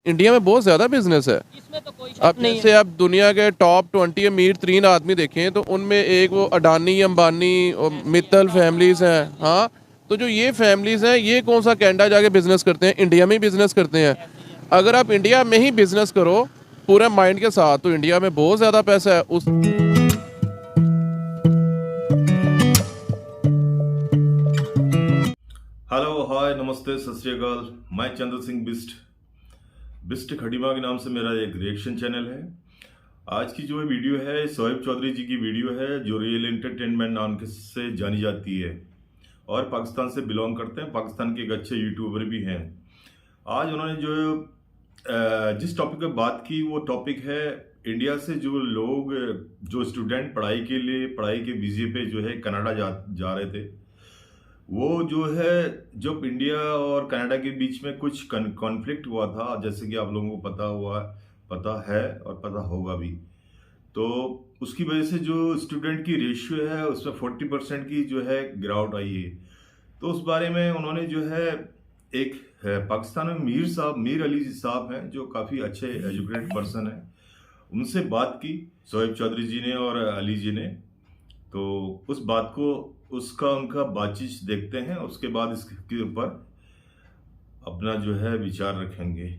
India में बहुत ज़्यादा बिजनेस है। इसमें तो कोई अब जैसे आप दुनिया के टॉप 20 अमीर 3 आदमी देखें तो उनमें एक वो अडानी, अंबानी और मित्तल फैमिलीज हैं। हाँ, तो जो ये फैमिलीज हैं ये कौन सा कनाडा जाके बिजनेस करते हैं, इंडिया में ही बिजनेस करते हैं। अगर आप इंडिया में ही बिजनेस करो पूरे माइंड के साथ तो इंडिया में बहुत ज़्यादा पैसा है। उस हेलो, हाय, नमस्ते, सत श्री अकाल। मैं चंद्र सिंह बिस्ट खड़ीमा के नाम से मेरा एक रिएक्शन चैनल है। आज की जो वीडियो है शोएब चौधरी जी की वीडियो है, जो रियल एंटरटेनमेंट नाम से जानी जाती है और पाकिस्तान से बिलोंग करते हैं। पाकिस्तान के एक अच्छे यूट्यूबर भी हैं। आज उन्होंने जो जिस टॉपिक पर बात की वो टॉपिक है इंडिया से जो लोग, जो स्टूडेंट पढ़ाई के वीजे पे जो है कनाडा जा रहे थे, वो जो है जब इंडिया और कनाडा के बीच में कुछ कॉन्फ्लिक्ट हुआ था, जैसे कि आप लोगों को पता है और पता होगा भी, तो उसकी वजह से जो स्टूडेंट की रेशियो है उसमें 40% की जो है गिरावट आई है। तो उस बारे में उन्होंने जो है एक पाकिस्तान में मीर अली साहब हैं, जो काफ़ी अच्छे एजुकेटेड पर्सन हैं, उनसे बात की शोएब चौधरी जी ने और अली जी ने। तो उस बात को उनका बातचीत देखते हैं, उसके बाद इसके ऊपर अपना जो है विचार रखेंगे।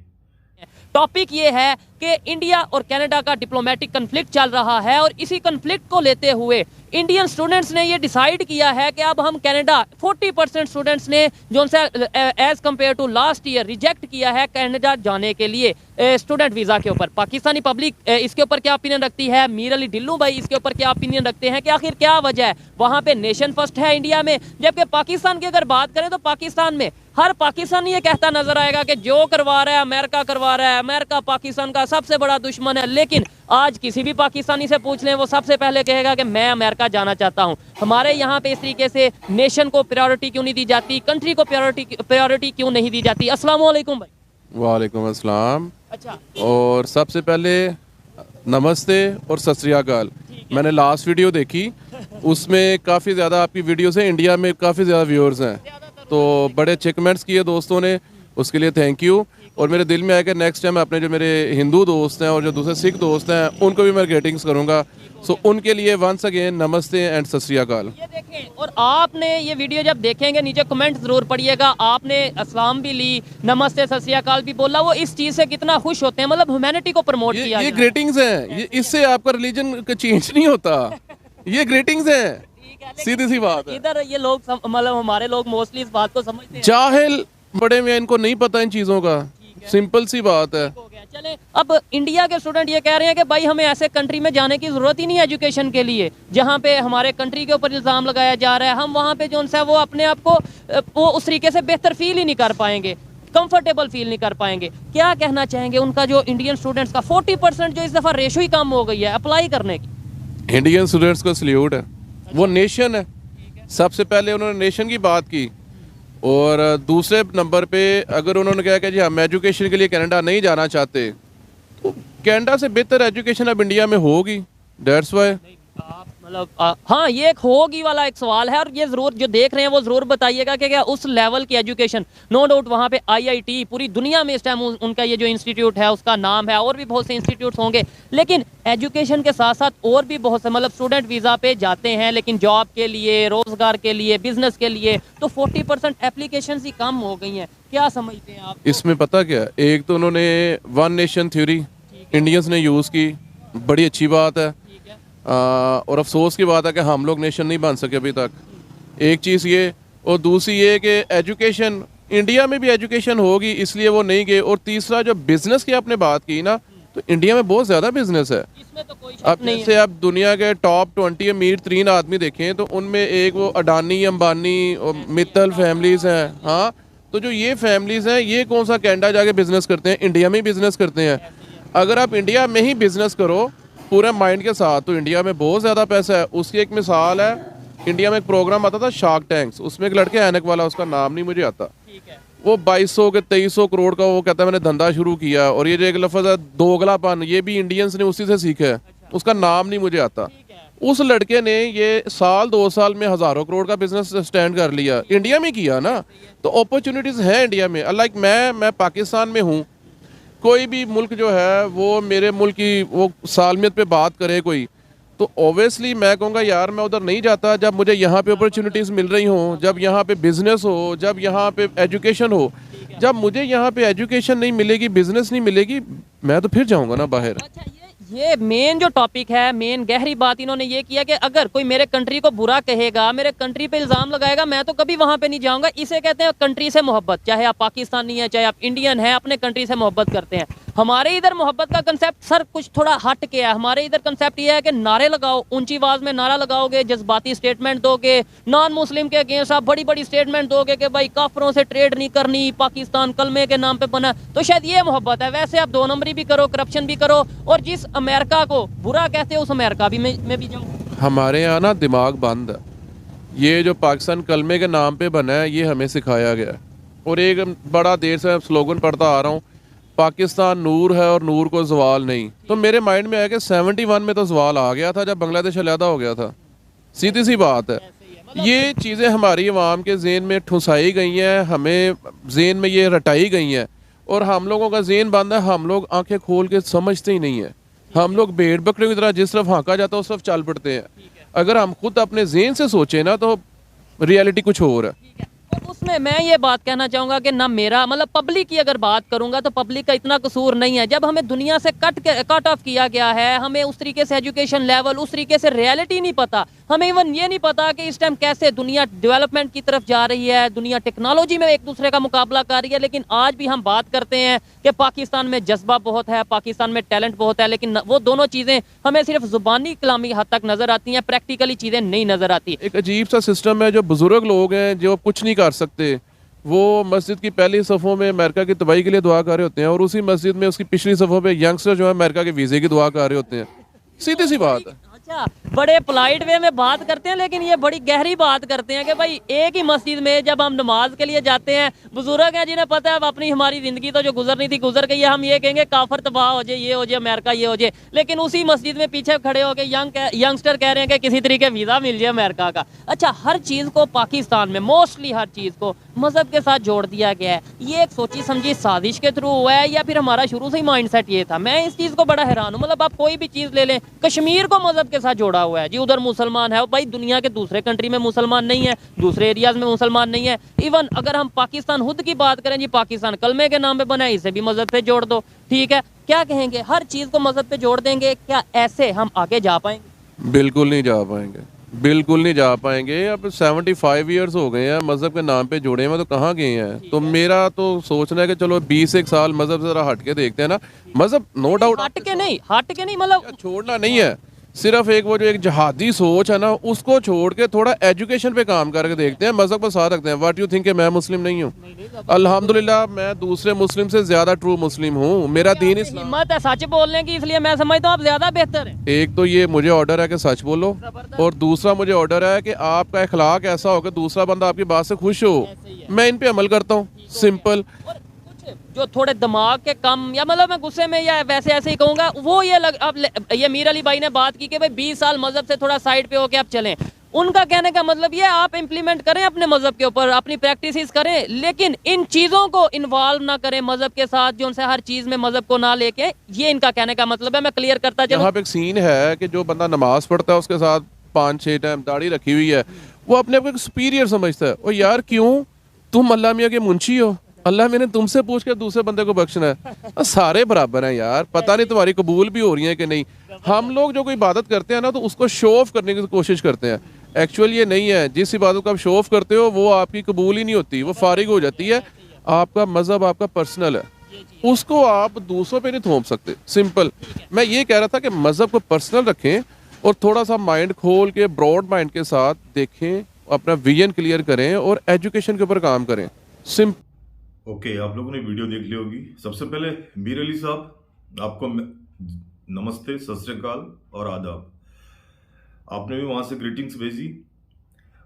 टॉपिक ये है कि इंडिया और कनाडा का डिप्लोमेटिक कन्फ्लिक्ट चल रहा है और इसी कन्फ्लिक्ट को लेते हुए इंडियन स्टूडेंट्स ने ये डिसाइड किया है कि अब हम कनाडा 40% स्टूडेंट्स ने जो as compare to last year reject किया है कनाडा जाने के लिए स्टूडेंट वीज़ा के ऊपर। पाकिस्तानी पब्लिक इसके ऊपर क्या ओपिनियन रखती है, मीर अली ढिल्लू भाई इसके ऊपर क्या ओपिनियन रखते हैं कि आखिर क्या वजह है। वहाँ पे नेशन फर्स्ट है इंडिया में, जबकि पाकिस्तान की अगर बात करें तो पाकिस्तान में हर पाकिस्तानी ये कहता नजर आएगा कि जो करवा रहा है अमेरिका करवा रहा है, अमेरिका पाकिस्तान का सबसे बड़ा दुश्मन है। लेकिन आज किसी भी पाकिस्तानी से पूछ लें, वो सबसे पहले कहेगा कि मैं अमेरिका जाना चाहता हूं। हमारे यहाँ पे इस तरीके से नेशन को प्रायोरिटी क्यों नहीं दी जाती, कंट्री को प्रायोरिटी क्यों नहीं दी जाती। अस्सलाम वालेकुम भाई। वालेकुम अस्सलाम। अच्छा, और सबसे पहले नमस्ते और सत श्री अकाल। मैंने लास्ट वीडियो देखी, उसमें काफ़ी ज़्यादा आपकी वीडियो से इंडिया में काफ़ी ज़्यादा व्यूअर्स हैं, तो बड़े अच्छे कमेंट्स किए दोस्तों ने, उसके लिए थैंक यू। और मेरे दिल में आया कि नेक्स्ट टाइम अपने जो मेरे हिंदू दोस्त हैं और जो दूसरे सिख दोस्त हैं उनको भी मैं ग्रीटिंग्स करूंगा। सो उनके लिए वंस अगेन नमस्ते एंड सत श्री अकाल। ये देखें, और आपने ये वीडियो जब देखेंगे नीचे कमेंट जरूर पढ़िएगा। आपने अस्सलाम भी ली, नमस्ते सत श्री अकाल भी बोला, वो इस चीज़ से कितना खुश होते हैं, मतलब ह्यूमैनिटी को प्रमोट किया। ये ग्रीटिंग्स हैं, ये इससे आपका रिलीजन का चेंज नहीं होता, ये ग्रीटिंग्स हैं, सीधी सी बात है। इधर ये लोग मतलब हमारे लोग मोस्टली इस बात को समझते हैं, जाहिल बड़े में इनको नहीं पता इन चीज़ों का, सिंपल सी बात है। चले, अब इंडिया के स्टूडेंट ये कह रहे हैं कि भाई हमें ऐसे कंट्री में जाने की जरूरत ही नहीं है एजुकेशन के लिए, जहाँ पे हमारे कंट्री के ऊपर इल्जाम लगाया जा रहा है। हम वहाँ पे जो है वो अपने आप को वो उस तरीके से बेहतर फील ही नहीं कर पाएंगे, कंफर्टेबल फील नहीं कर पाएंगे। क्या कहना चाहेंगे उनका जो इंडियन स्टूडेंट्स का 40% जो इस दफा रेशो ही कम हो गई है अप्लाई करने की। इंडियन स्टूडेंट्स को सल्यूट है, वो नेशन है। सबसे पहले उन्होंने नेशन की बात की, और दूसरे नंबर पे अगर उन्होंने कहा कि जी हम एजुकेशन के लिए कनाडा नहीं जाना चाहते, तो कनाडा से बेहतर एजुकेशन अब इंडिया में होगी। दैट्स व्हाई मतलब हाँ, ये एक होगी वाला एक सवाल है, और ये जरूर जो देख रहे हैं वो जरूर बताइएगा कि क्या उस लेवल की एजुकेशन, नो डाउट वहाँ पे आईआईटी पूरी दुनिया में इस टाइम उनका ये जो इंस्टीट्यूट है उसका नाम है, और भी बहुत से इंस्टीट्यूट्स होंगे। लेकिन एजुकेशन के साथ साथ और भी बहुत से, मतलब स्टूडेंट वीज़ा पे जाते हैं लेकिन जॉब के लिए, रोजगार के लिए, बिजनेस के लिए, तो 40% एप्लीकेशन ही कम हो गई हैं। क्या समझते हैं आप इसमें? पता क्या, एक तो उन्होंने वन नेशन थ्योरी इंडियंस ने यूज़ की, बड़ी अच्छी बात है। और अफसोस की बात है कि हम लोग नेशन नहीं बन सके अभी तक। एक चीज़ ये, और दूसरी ये कि एजुकेशन इंडिया में भी एजुकेशन होगी इसलिए वो नहीं गए। और तीसरा जो बिजनेस की आपने बात की ना, तो इंडिया में बहुत ज़्यादा बिजनेस है। इसमें तो कोई अब जैसे आप दुनिया के टॉप 20 अमीर 3 आदमी देखें तो उनमें एक वो अडानी, अंबानी और मित्तल फैमिलीज हैं। हाँ, तो जो ये फैमिलीज हैं ये कौन सा कनाडा जाके बिजनेस करते हैं, इंडिया में ही बिजनेस करते हैं। अगर आप इंडिया में ही बिजनेस करो पूरे माइंड के साथ तो इंडिया में बहुत ज़्यादा पैसा है। उसकी एक मिसाल है, इंडिया में एक प्रोग्राम आता था शार्क टैंक्स, उसमें एक लड़के ऐनक वाला, उसका नाम नहीं मुझे आता, वो 2200 के 2300 करोड़ का वो कहता है मैंने धंधा शुरू किया। और ये जो एक लफ्ज़ है दोगलापन, ये भी इंडियंस ने उसी से सीखा है, उसका नाम नहीं मुझे आता। उस लड़के ने ये साल 2 साल में हज़ारों करोड़ का बिजनेस स्टैंड कर लिया, इंडिया में किया ना। तो अपॉर्चुनिटीज़ हैं इंडिया में। लाइक मैं पाकिस्तान में हूँ, कोई भी मुल्क जो है वो मेरे मुल्क की वो सालमियत पे बात करे कोई, तो ओबियसली मैं कहूँगा यार मैं उधर नहीं जाता जब मुझे यहाँ पे अपॉर्चुनिटीज़ मिल रही हों, जब यहाँ पे बिज़नेस हो, जब यहाँ पे एजुकेशन हो। जब मुझे यहाँ पे एजुकेशन नहीं मिलेगी, बिज़नेस नहीं मिलेगी, मैं तो फिर जाऊँगा ना बाहर। अच्छा, ये मेन जो टॉपिक है, मेन गहरी बात इन्होंने ये किया कि अगर कोई मेरे कंट्री को बुरा कहेगा, मेरे कंट्री पे इल्ज़ाम लगाएगा, मैं तो कभी वहाँ पे नहीं जाऊँगा। इसे कहते हैं कंट्री से मोहब्बत। चाहे आप पाकिस्तानी हैं, चाहे आप इंडियन हैं, अपने कंट्री से मोहब्बत करते हैं। हमारे इधर मोहब्बत का कंसेप्ट सर कुछ थोड़ा हट के है। हमारे इधर कंसेप्ट ये है कि नारे लगाओ, ऊंची आवाज़ में नारा लगाओगे, जज्बाती स्टेटमेंट दोगे, नॉन मुस्लिम के अगेंस्ट आप बड़ी बड़ी स्टेटमेंट दोगे कि भाई काफरों से ट्रेड नहीं करनी, पाकिस्तान कलमे के नाम पे बना, तो शायद ये मोहब्बत है। वैसे आप 2 नंबरी भी करो, करप्शन भी करो, और जिस अमेरिका को बुरा कहते हो उस अमेरिका भी मैं भी जाऊँ। हमारे यहाँ ना दिमाग बंद है। ये जो पाकिस्तान कलमे के नाम पे बना है ये हमें सिखाया गया है। और एक बड़ा देर से स्लोगन पढ़ता आ रहा हूँ, पाकिस्तान नूर है और नूर को जवाल नहीं। तो मेरे माइंड में आया कि 71 में तो जवाल आ गया था जब बांग्लादेश अलहदा हो गया था। सीधी सी बात है, ये चीज़ें हमारी अवाम के ज़हन में ठुसाई गई हैं, हमें ज़हन में ये रटाई गई हैं, और हम लोगों का ज़हन बंद है। हम लोग आंखें खोल के समझते ही नहीं है। हम लोग भेड़ बकरे की तरह जिस तरफ हाँका जाता है उस तरफ चल पड़ते हैं। अगर हम खुद अपने ज़हन से सोचें ना तो रियलिटी कुछ और है। और उसमें मैं ये बात कहना चाहूँगा कि ना मेरा मतलब पब्लिक की अगर बात करूँगा तो पब्लिक का इतना कसूर नहीं है। जब हमें दुनिया से कट ऑफ किया गया है, हमें उस तरीके से एजुकेशन लेवल, उस तरीके से रियलिटी नहीं पता, हमें इवन ये नहीं पता कि इस टाइम कैसे दुनिया डेवलपमेंट की तरफ जा रही है, दुनिया टेक्नोलॉजी में एक दूसरे का मुकाबला कर रही है। लेकिन आज भी हम बात करते हैं कि पाकिस्तान में जज्बा बहुत है, पाकिस्तान में टैलेंट बहुत है, लेकिन वो दोनों चीज़ें हमें सिर्फ जुबानी कलामी हद तक नज़र आती हैं, प्रैक्टिकली चीज़ें नहीं नज़र आती। एक अजीब सा सिस्टम है, जो बुजुर्ग लोग हैं जो कुछ नहीं कर सकते, वो मस्जिद की पहली सफ़ों में अमेरिका की तबाही के लिए दुआ कर रहे होते हैं, और उसी मस्जिद में उसकी पिछली सफ़ों पे यंगस्टर जो है अमेरिका के वीज़े की दुआ कर रहे होते हैं। सीधी सी बात है। अच्छा, बड़े पोलाइट वे में बात करते हैं, लेकिन ये बड़ी गहरी बात करते हैं कि भाई एक ही मस्जिद में जब हम नमाज के लिए जाते हैं, बुजुर्ग हैं जिन्हें पता है अब अपनी हमारी ज़िंदगी तो जो गुजरनी थी गुजर गई है, हम ये कहेंगे काफर तबाह हो जाए, ये हो जाए, अमेरिका ये हो जाए, लेकिन उसी मस्जिद में पीछे खड़े होकर यंगस्टर कह रहे हैं कि किसी तरीके वीज़ा मिल जाए अमेरिका का। अच्छा, हर चीज़ को पाकिस्तान में मोस्टली हर चीज़ को मजहब के साथ जोड़ दिया गया है। ये एक सोची समझी साजिश के थ्रू हुआ है या फिर हमारा शुरू से ही माइंडसेट ये था? मैं इस चीज़ को बड़ा हैरान हूँ। मतलब आप कोई भी चीज़ ले लें, कश्मीर को मजहब के साथ जोड़ा हुआ है जी, उधर मुसलमान है भाई, दुनिया के दूसरे कंट्री में मुसलमान नहीं है, दूसरे एरियाज में मुसलमान नहीं है। इवन अगर हम पाकिस्तान खुद की बात करें जी, पाकिस्तान कलमे के नाम पे बना है, इसे भी मजहब पे जोड़ दो, ठीक है, क्या कहेंगे? हर चीज़ को मजहब पे जोड़ देंगे, क्या ऐसे हम आगे जा पाएंगे? बिल्कुल नहीं जा पाएंगे, बिल्कुल नहीं जा पाएंगे। अब 75 ईयर्स हो गए हैं मज़हब के नाम पे जुड़े हुए, तो कहाँ गए हैं? तो मेरा तो सोचना है कि चलो 20 साल मज़हब से ज़रा हट के देखते हैं ना। मज़हब नो डाउट हट के नहीं मतलब छोड़ना नहीं है, सिर्फ एक वो जो एक जहादी सोच है ना उसको छोड़ के थोड़ा एजुकेशन पे काम करके देखते हैं, मज़हब को साथ रखते हैं। व्हाट यू थिंक कि मैं मुस्लिम नहीं हूँ? अल्हम्दुलिल्लाह मैं दूसरे मुस्लिम से ज़्यादा ट्रू मुस्लिम हूँ। मेरा दीन इस्लाम। हिम्मत है सच बोलने की, इसलिए मैं समझता हूँ आप ज्यादा बेहतर हैं। एक तो ये मुझे ऑर्डर है कि सच बोलो, और दूसरा मुझे ऑर्डर है कि आपका अखलाक ऐसा हो कि दूसरा बंदा आपकी बात से खुश हो। मैं इन पे अमल करता हूँ, सिंपल। जो थोड़े दिमाग के कम, या मतलब मैं गुस्से में या वैसे ऐसे ही कहूँगा, वो ये अब ये मीर अली भाई ने बात की कि भाई 20 साल मजहब से थोड़ा साइड पे होके आप चलें। उनका कहने का मतलब ये आप इम्प्लीमेंट करें अपने मजहब के ऊपर, अपनी प्रैक्टिसेस करें, लेकिन इन चीज़ों को इन्वॉल्व ना करें मजहब के साथ, जो उनसे हर चीज़ में मजहब को ना लेके। ये इनका कहने का मतलब है। मैं क्लियर करता चलूं, यहाँ पे एक सीन है कि जो बंदा नमाज पढ़ता है उसके साथ 5-6 टाइम दाढ़ी रखी हुई है, वो अपने आप को एक सुपीरियर समझता है। और यार क्यों? तुम अल्लाह मियाँ के मुंशी हो, अल्लाह मैंने तुमसे पूछ के दूसरे बंदे को बख्शना है। सारे बराबर हैं यार, पता नहीं तुम्हारी कबूल भी हो रही है कि नहीं। हम लोग जो कोई इबादत करते हैं ना तो उसको शो ऑफ करने की कोशिश करते हैं। एक्चुअल ये नहीं है। जिस इबादत को आप शो ऑफ करते हो वो आपकी कबूल ही नहीं होती, वो फारिग हो जाती है। आपका मजहब आपका पर्सनल है, उसको आप दूसरों पे नहीं थोप सकते, सिंपल। मैं ये कह रहा था कि मजहब को पर्सनल रखें और थोड़ा सा माइंड खोल के ब्रॉड माइंड के साथ देखें, अपना विजन क्लियर करें और एजुकेशन के ऊपर काम करें, सिंपल। ओके, आप लोगों ने वीडियो देख ली होगी। सबसे पहले मीर अली साहब, आपको नमस्ते, सत श्री अकाल और आदाब। आपने भी वहाँ से ग्रीटिंग्स भेजी,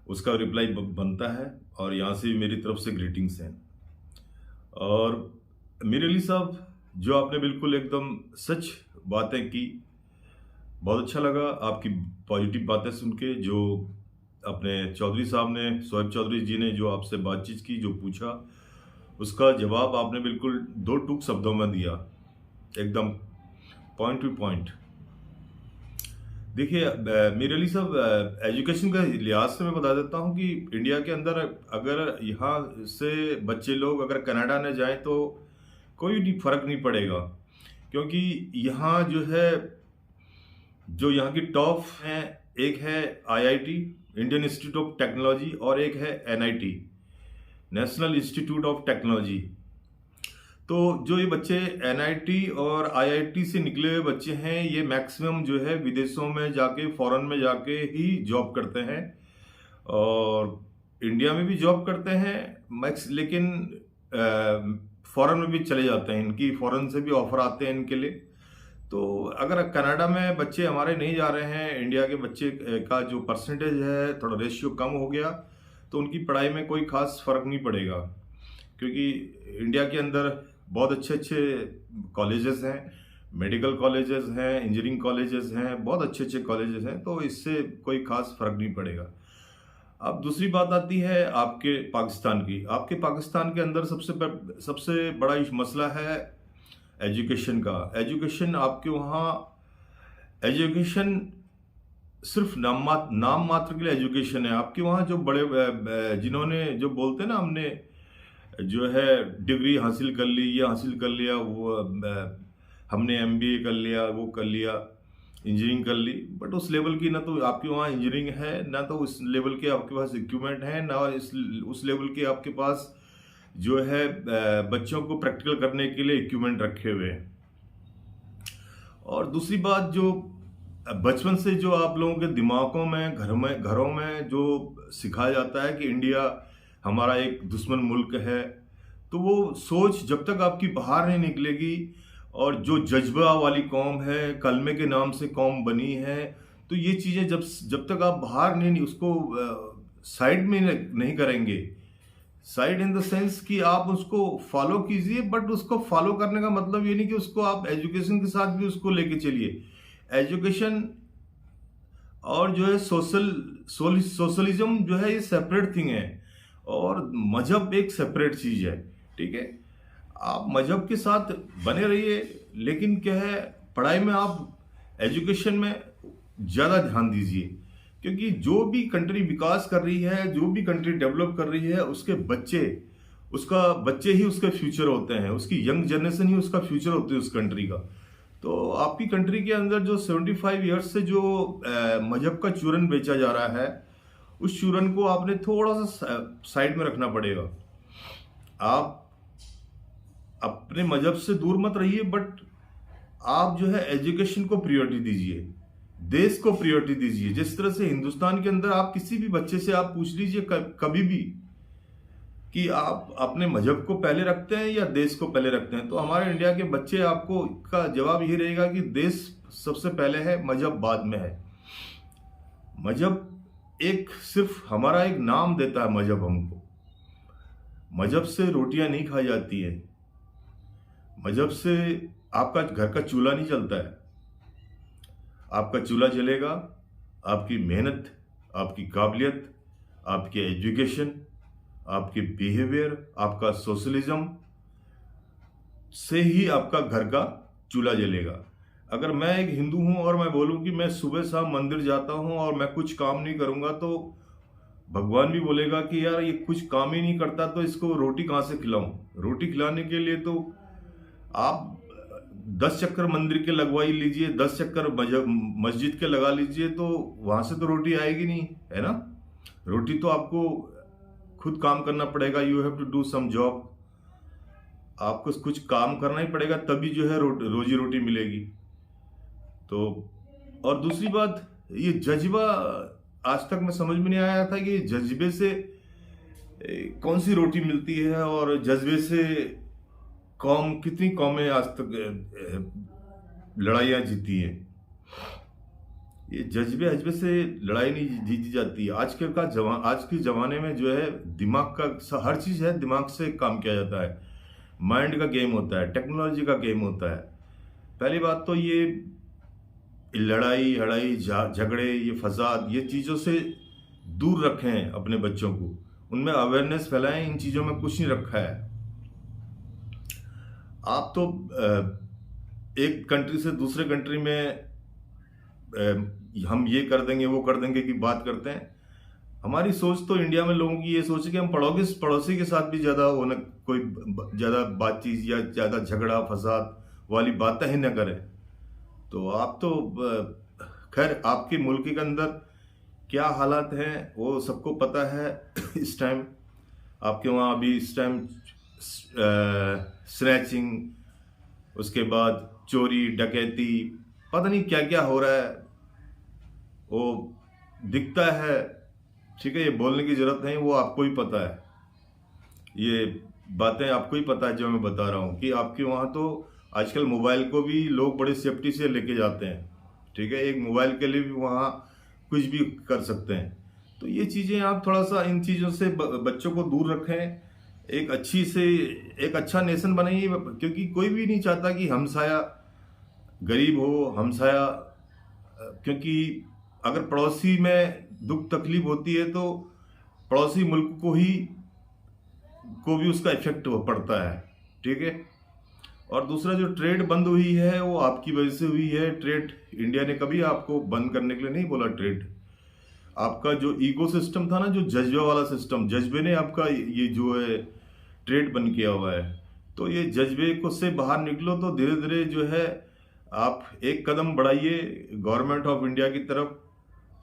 उसका रिप्लाई बनता है, और यहाँ से भी मेरी तरफ से ग्रीटिंग्स हैं। और मीर अली साहब, जो आपने बिल्कुल एकदम सच बातें की, बहुत अच्छा लगा आपकी पॉजिटिव बातें सुन के। जो अपने चौधरी साहब ने, शोएब चौधरी जी ने जो आपसे बातचीत की, जो पूछा, उसका जवाब आपने बिल्कुल 2 टूक शब्दों में दिया। एकदम पॉइंट टू पॉइंट। देखिए मेरे लिए सब एजुकेशन का लिहाज से मैं बता देता हूँ कि इंडिया के अंदर अगर यहाँ से बच्चे लोग अगर कनाडा न जाएं तो कोई भी फर्क नहीं पड़ेगा, क्योंकि यहाँ जो है जो यहाँ की टॉप हैं, एक है IIT Indian institute of technology और एक है NIT national institute of technology. तो जो ये बच्चे एनआईटी और आईआईटी से निकले हुए बच्चे हैं, ये मैक्सिमम जो है विदेशों में जाके फॉरेन में जाके ही जॉब करते हैं और इंडिया में भी जॉब करते हैं लेकिन फॉरेन में भी चले जाते हैं, इनकी फॉरेन से भी ऑफर आते हैं इनके लिए। तो अगर कनाडा में बच्चे हमारे नहीं जा रहे हैं, इंडिया के बच्चे का जो परसेंटेज है थोड़ा रेशियो कम हो गया, तो उनकी पढ़ाई में कोई खास फर्क नहीं पड़ेगा, क्योंकि इंडिया के अंदर बहुत अच्छे अच्छे कॉलेजेस हैं, मेडिकल कॉलेजेस हैं, इंजीनियरिंग कॉलेजेस हैं, बहुत अच्छे अच्छे कॉलेजेस हैं, तो इससे कोई खास फर्क नहीं पड़ेगा। अब दूसरी बात आती है आपके पाकिस्तान की। आपके पाकिस्तान के अंदर सबसे बड़ा मसला है एजुकेशन का। एजुकेशन आपके वहाँ एजुकेशन सिर्फ नाम मात्र के लिए एजुकेशन है। आपके वहाँ जो बड़े जिन्होंने जो बोलते हैं ना, हमने जो है डिग्री हासिल कर ली, ये हासिल कर लिया, वो हमने एमबीए कर लिया, वो कर लिया, इंजीनियरिंग कर ली, बट उस लेवल की ना तो आपके वहाँ इंजीनियरिंग है, ना तो उस लेवल के आपके पास इक्विपमेंट है, ना उस लेवल के आपके पास जो है बच्चों को प्रैक्टिकल करने के लिए इक्विपमेंट रखे हुए हैं। और दूसरी बात, जो बचपन से जो आप लोगों के दिमागों में घरों में जो सिखाया जाता है कि इंडिया हमारा एक दुश्मन मुल्क है, तो वो सोच जब तक आपकी बाहर नहीं निकलेगी, और जो जज्बा वाली कौम है, कलमे के नाम से कौम बनी है, तो ये चीज़ें जब तक आप बाहर नहीं उसको साइड में नहीं करेंगे, साइड इन द सेंस कि आप उसको फॉलो कीजिए, बट उसको फॉलो करने का मतलब ये नहीं कि उसको आप एजुकेशन के साथ भी उसको लेके चलिए। एजुकेशन और जो है सोशलिज्म जो है ये सेपरेट थिंग है, और मजहब एक सेपरेट चीज है। ठीक है, आप मजहब के साथ बने रहिए, लेकिन क्या है पढ़ाई में आप एजुकेशन में ज़्यादा ध्यान दीजिए, क्योंकि जो भी कंट्री विकास कर रही है, जो भी कंट्री डेवलप कर रही है, उसके बच्चे ही उसके फ्यूचर होते हैं, उसकी यंग जनरेशन ही उसका फ्यूचर होती है उस कंट्री का। तो आपकी कंट्री के अंदर जो 75 ईयर्स से जो मजहब का चूरन बेचा जा रहा है, उस चूरन को आपने थोड़ा सा साइड में रखना पड़ेगा। आप अपने मजहब से दूर मत रहिए, बट आप जो है एजुकेशन को प्रायोरिटी दीजिए, देश को प्रायोरिटी दीजिए। जिस तरह से हिंदुस्तान के अंदर आप किसी भी बच्चे से आप पूछ लीजिए कभी भी कि आप अपने मजहब को पहले रखते हैं या देश को पहले रखते हैं, तो हमारे इंडिया के बच्चे आपको का जवाब यही रहेगा कि देश सबसे पहले है, मजहब बाद में है। मजहब एक सिर्फ हमारा एक नाम देता है, मजहब हमको। मजहब से रोटियां नहीं खाई जाती है, मजहब से आपका घर का चूल्हा नहीं चलता है। आपका चूल्हा जलेगा आपकी मेहनत, आपकी काबिलियत, आपकी एजुकेशन, आपके बिहेवियर, आपका सोशलिज्म से ही आपका घर का चूल्हा जलेगा। अगर मैं एक हिंदू हूं और मैं बोलूं कि मैं सुबह शाम मंदिर जाता हूं और मैं कुछ काम नहीं करूंगा, तो भगवान भी बोलेगा कि यार ये कुछ काम ही नहीं करता, तो इसको रोटी कहाँ से खिलाऊं। रोटी खिलाने के लिए तो आप 10 चक्कर मंदिर के लगवा ही लीजिए, 10 चक्कर मस्जिद के लगा लीजिए, तो वहां से तो रोटी आएगी नहीं, है ना। रोटी तो आपको खुद काम करना पड़ेगा। You have to do some job, आपको कुछ काम करना ही पड़ेगा, तभी जो है रोजी रोटी मिलेगी। तो और दूसरी बात, ये जज्बा आज तक मैं समझ में नहीं आया था कि जज्बे से कौन सी रोटी मिलती है, और जज्बे से कितनी कौमें आज तक लड़ाइयाँ जीती हैं। ये जज्बे से लड़ाई नहीं जीती जाती है। आज के जमाने में जो है दिमाग का हर चीज़ है, दिमाग से काम किया जाता है, माइंड का गेम होता है, टेक्नोलॉजी का गेम होता है। पहली बात तो ये लड़ाई झगड़े, ये फसाद, ये चीज़ों से दूर रखें अपने बच्चों को, उनमें अवेयरनेस फैलाएं। इन चीज़ों में कुछ नहीं रखा है। आप तो एक कंट्री से दूसरे कंट्री में हम ये कर देंगे वो कर देंगे की बात करते हैं। हमारी सोच तो इंडिया में लोगों की ये सोच है कि हम पड़ोसी के साथ भी ज़्यादा कोई ज़्यादा बातचीत या ज़्यादा झगड़ा फसाद वाली बातें ही न करें। तो आप तो खैर आपके मुल्क के अंदर क्या हालात हैं वो सबको पता है। इस टाइम आपके वहाँ अभी इस टाइम स्नैचिंग, उसके बाद चोरी डकैती, पता नहीं क्या क्या हो रहा है वो दिखता है। ठीक है, ये बोलने की जरूरत नहीं, वो आपको ही पता है, ये बातें आपको ही पता है जो मैं बता रहा हूँ कि आपके वहाँ तो आजकल मोबाइल को भी लोग बड़े सेफ्टी से लेके जाते हैं। ठीक है, एक मोबाइल के लिए भी वहाँ कुछ भी कर सकते हैं। तो ये चीज़ें आप थोड़ा सा इन चीज़ों से बच्चों को दूर रखें, एक अच्छा नेशन बनाइए, क्योंकि कोई भी नहीं चाहता कि हमसाया गरीब हो, हमसाया, क्योंकि अगर पड़ोसी में दुख तकलीफ होती है तो पड़ोसी मुल्क को भी उसका इफेक्ट पड़ता है। ठीक है, और दूसरा जो ट्रेड बंद हुई है वो आपकी वजह से हुई है। ट्रेड इंडिया ने कभी आपको बंद करने के लिए नहीं बोला। ट्रेड आपका जो इकोसिस्टम था ना, जो जज्बे वाला सिस्टम, जज्बे ने आपका ये जो है ट्रेड बंद किया हुआ है। तो ये जज्बे को से बाहर निकलो तो धीरे धीरे जो है आप एक कदम बढ़ाइए गवर्नमेंट ऑफ इंडिया की तरफ,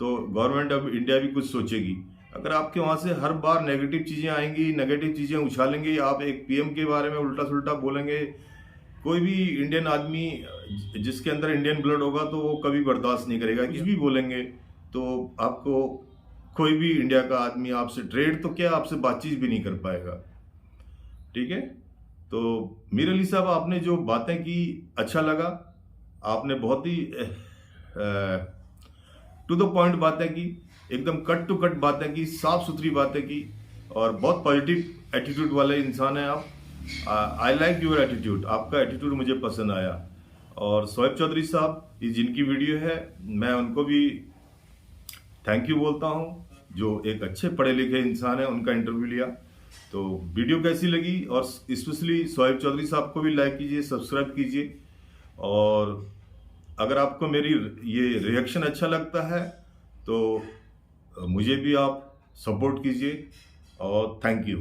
तो गवर्नमेंट ऑफ इंडिया भी कुछ सोचेगी। अगर आपके वहाँ से हर बार नेगेटिव चीज़ें आएंगी, नेगेटिव चीज़ें उछालेंगे, आप एक पीएम के बारे में उल्टा सुल्टा बोलेंगे, कोई भी इंडियन आदमी जिसके अंदर इंडियन ब्लड होगा तो वो कभी बर्दाश्त नहीं करेगा। कुछ भी बोलेंगे तो आपको कोई भी इंडिया का आदमी आपसे ट्रेड तो क्या आपसे बातचीत भी नहीं कर पाएगा। ठीक है, तो मीर अली साहब आपने जो बातें की अच्छा लगा, आपने बहुत ही टू द पॉइंट बातें की, एकदम कट टू कट बातें की, साफ सुथरी बातें की, और बहुत पॉजिटिव एटीट्यूड वाले इंसान हैं आप। आई लाइक योर एटीट्यूड, आपका एटीट्यूड मुझे पसंद आया। और शोएब चौधरी साहब ये जिनकी वीडियो है, मैं उनको भी थैंक यू बोलता हूँ, जो एक अच्छे पढ़े लिखे इंसान है, उनका इंटरव्यू लिया। तो वीडियो कैसी लगी, और स्पेशली शोएब चौधरी साहब को भी लाइक कीजिए, सब्सक्राइब कीजिए, और अगर आपको मेरी ये रिएक्शन अच्छा लगता है तो मुझे भी आप सपोर्ट कीजिए, और थैंक यू।